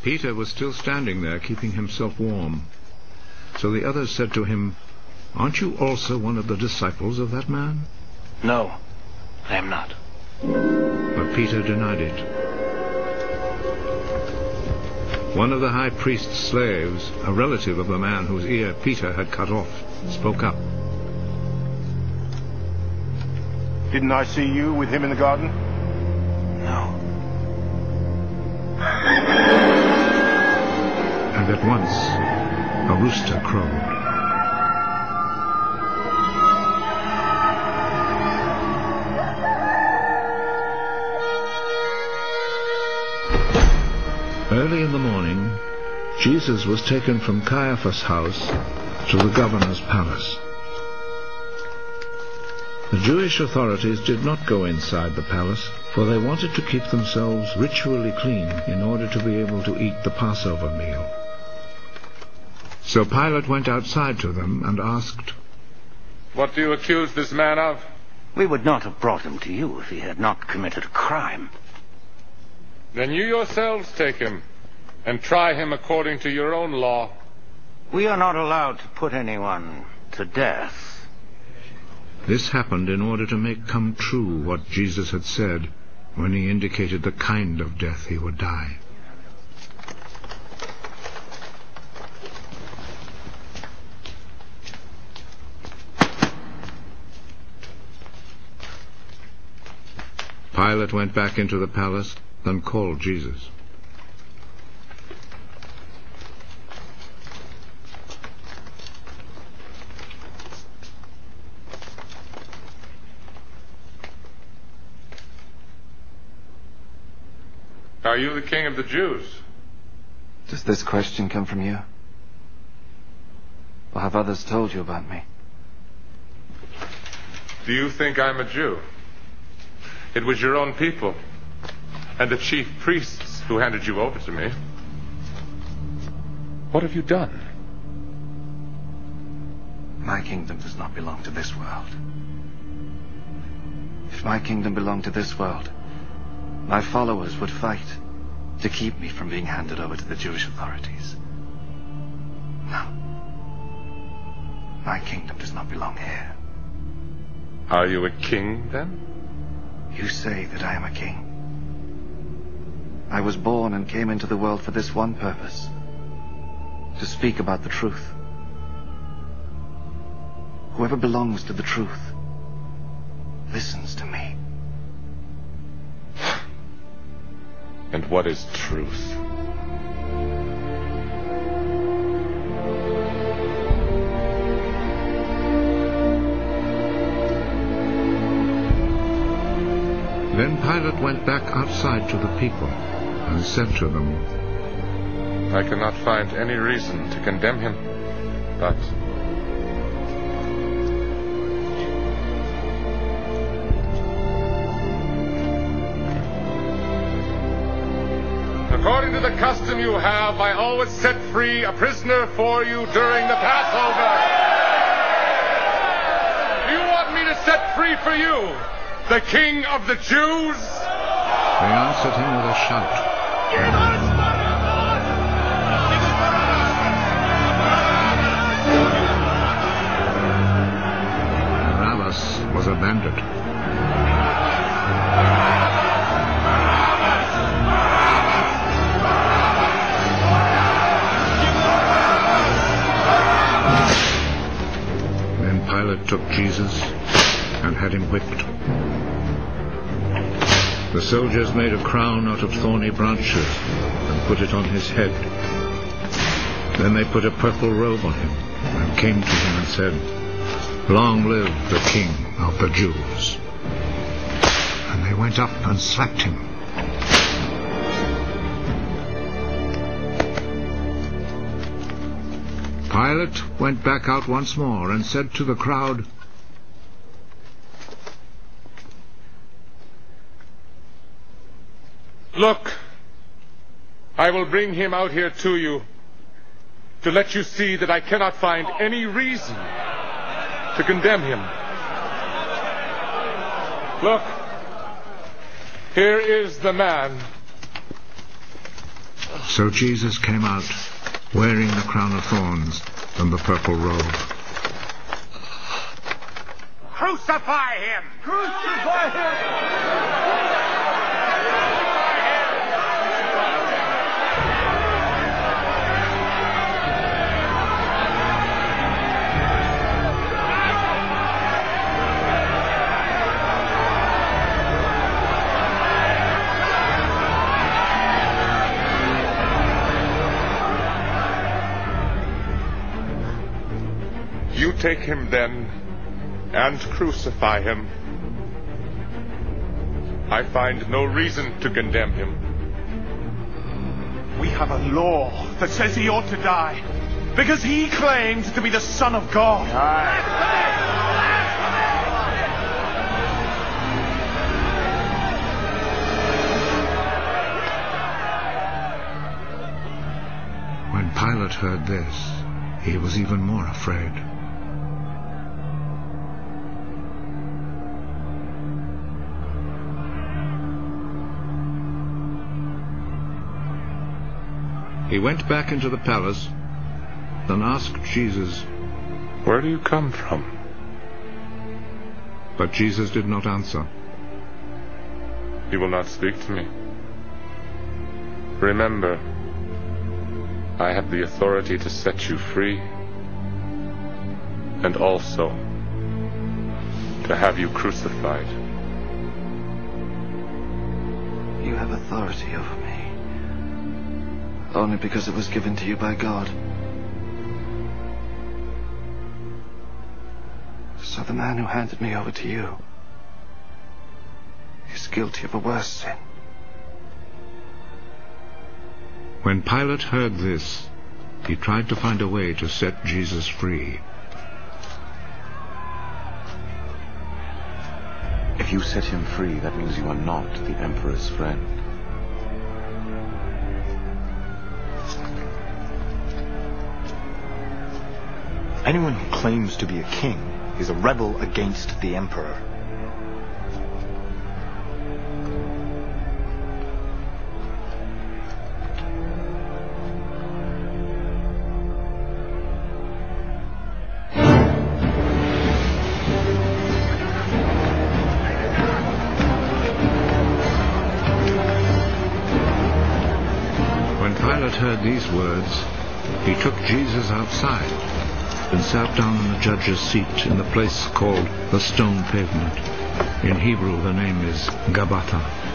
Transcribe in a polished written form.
Peter was still standing there, keeping himself warm. So the others said to him, "Aren't you also one of the disciples of that man?" No, I am not. But Peter denied it. One of the high priest's slaves, a relative of the man whose ear Peter had cut off, spoke up. Didn't I see you with him in the garden? No. And at once, a rooster crowed. Early in the morning, Jesus was taken from Caiaphas' house to the governor's palace. The Jewish authorities did not go inside the palace, for they wanted to keep themselves ritually clean in order to be able to eat the Passover meal. So Pilate went outside to them and asked, "What do you accuse this man of?" We would not have brought him to you if he had not committed a crime. Then you yourselves take him and try him according to your own law. We are not allowed to put anyone to death. This happened in order to make come true what Jesus had said when he indicated the kind of death he would die. Pilate went back into the palace and called Jesus. Are you the king of the Jews? Does this question come from you? Or have others told you about me? Do you think I'm a Jew? It was your own people and the chief priests who handed you over to me. What have you done? My kingdom does not belong to this world. If my kingdom belonged to this world, my followers would fight to keep me from being handed over to the Jewish authorities. No. My kingdom does not belong here. Are you a king, then? You say that I am a king. I was born and came into the world for this one purpose: to speak about the truth. Whoever belongs to the truth listens to me. And what is truth? Then Pilate went back outside to the people and said to them, I cannot find any reason to condemn him, but according to the custom you have, I always set free a prisoner for you during the Passover. Do you want me to set free for you the King of the Jews? They answered him with a shout. Barabbas was a bandit. Then Pilate took Jesus and had him whipped. The soldiers made a crown out of thorny branches and put it on his head. Then they put a purple robe on him and came to him and said, Long live the King of the Jews. And they went up and slapped him. Pilate went back out once more and said to the crowd, Look, I will bring him out here to you to let you see that I cannot find any reason to condemn him. Look, here is the man. So Jesus came out, wearing the crown of thorns and the purple robe. Crucify him! Crucify him! You take him then, and crucify him. I find no reason to condemn him. We have a law that says he ought to die because he claimed to be the Son of God. When Pilate heard this, he was even more afraid. He went back into the palace, then asked Jesus, Where do you come from? but Jesus did not answer. You will not speak to me. Remember, I have the authority to set you free, and also to have you crucified. You have authority over me only because it was given to you by God. So the man who handed me over to you is guilty of a worse sin. When Pilate heard this, he tried to find a way to set Jesus free. If you set him free, that means you are not the Emperor's friend. Anyone who claims to be a king is a rebel against the Emperor. When Pilate heard these words, he took Jesus outside and sat down on the judge's seat in the place called the Stone Pavement. In Hebrew, the name is Gabbatha.